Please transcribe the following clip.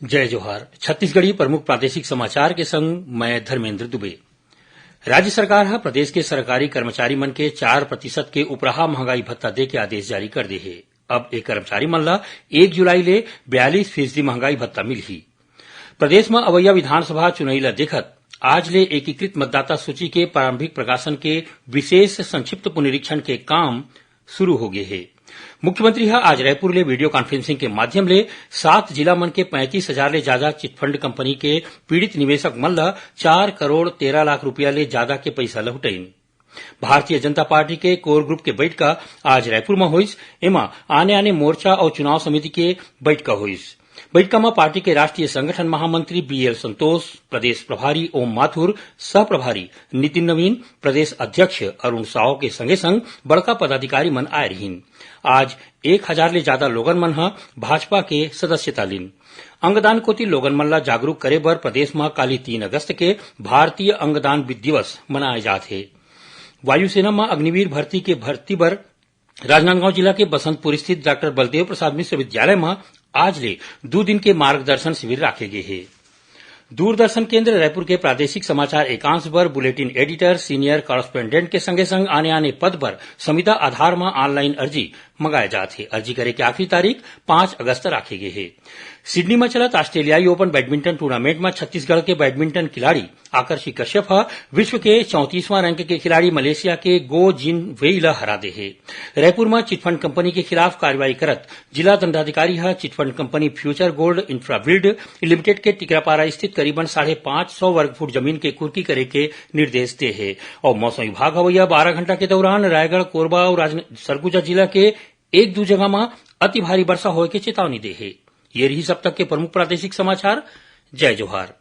जय जोहार। छत्तीसगढ़ी प्रमुख प्रादेशिक समाचार के संग मैं धर्मेंद्र दुबे। राज्य सरकार हा प्रदेश के सरकारी कर्मचारी मन के 4% के उपराहा महंगाई भत्ता दे के आदेश जारी कर दे हे। अब ए कर्मचारी मन ला 1 जुलाई ले 42% महंगाई भत्ता मिलही। प्रदेश में अवैया विधानसभा चुनाई ला देखत आज ले एकीकृत मतदाता सूची के प्रारंभिक प्रकाशन के विशेष संक्षिप्त पुनरीक्षण के काम शुरू हो गए हे। मुख्यमंत्री हा आज रायपुर ले वीडियो कॉन्फ्रेंसिंग के माध्यम ले 7 जिला मन के 35,000 ले ज्यादा चिटफंड कंपनी के पीड़ित निवेशक मन ला 4 करोड़ 13 लाख रुपया ले ज्यादा के पैसा लहुटइन। भारतीय जनता पार्टी के कोर ग्रुप के बैठका आज रायपुर में होइस। एमा आने आने मोर्चा और चुनाव समिति के बैठका होइस। बैठका में पार्टी के राष्ट्रीय संगठन महामंत्री BL संतोष, प्रदेश प्रभारी ओम माथुर, सह प्रभारी नितिन नवीन, प्रदेश अध्यक्ष अरुण साव के संगे संग बड़का पदाधिकारी मन आए रहीन। आज 1000 ले ज्यादा लोगन मन हा भाजपा के सदस्यता लीन। अंगदान कोती लोगन मन ला जागरूक करे बर प्रदेश में काली 3 अगस्त के भारतीय अंगदान दिवस मनाए जात हे। वायुसेना में अग्निवीर भर्ती के भर्ती बर राजनांदगांव जिला के बसंतपुर स्थित डॉक्टर बलदेव प्रसाद मिश्र विद्यालय में आज ले 2 दिन के मार्गदर्शन शिविर राखे गए हैं। दूरदर्शन केंद्र रायपुर के प्रादेशिक समाचार एकांश पर बुलेटिन एडिटर, सीनियर कॉरेस्पोंडेंट के संगे संग आने आने पद पर संविदा आधार में ऑनलाइन अर्जी मंगाए जाते हैं। अर्जी करे की आखिरी तारीख 5 अगस्त राखे गए है। सिडनी में चलत ऑस्ट्रेलियाई ओपन बैडमिंटन टूर्नामेंट में छत्तीसगढ़ के बैडमिंटन खिलाड़ी आकर्षि कश्यप विश्व के 34वां रैंक के खिलाड़ी मलेशिया के गो जिन वेई ला हरा दे है। रायपुर में चिटफंड कंपनी के खिलाफ कार्रवाई करत जिला दंडाधिकारी chit fund company future gold Infrabuild limited के टिकरापारा स्थित करीबन 550 वर्ग फुट जमीन के कुर्की करे के निर्देश दे है। और मौसम विभाग हवैया 12 घंटा के दौरान रायगढ़, कोरबा और सरगुजा जिला के 1-2 जगह में अति भारी वर्षा होने की चेतावनी दे है। ये रही सब तक के प्रमुख प्रादेशिक समाचार। जय जोहार।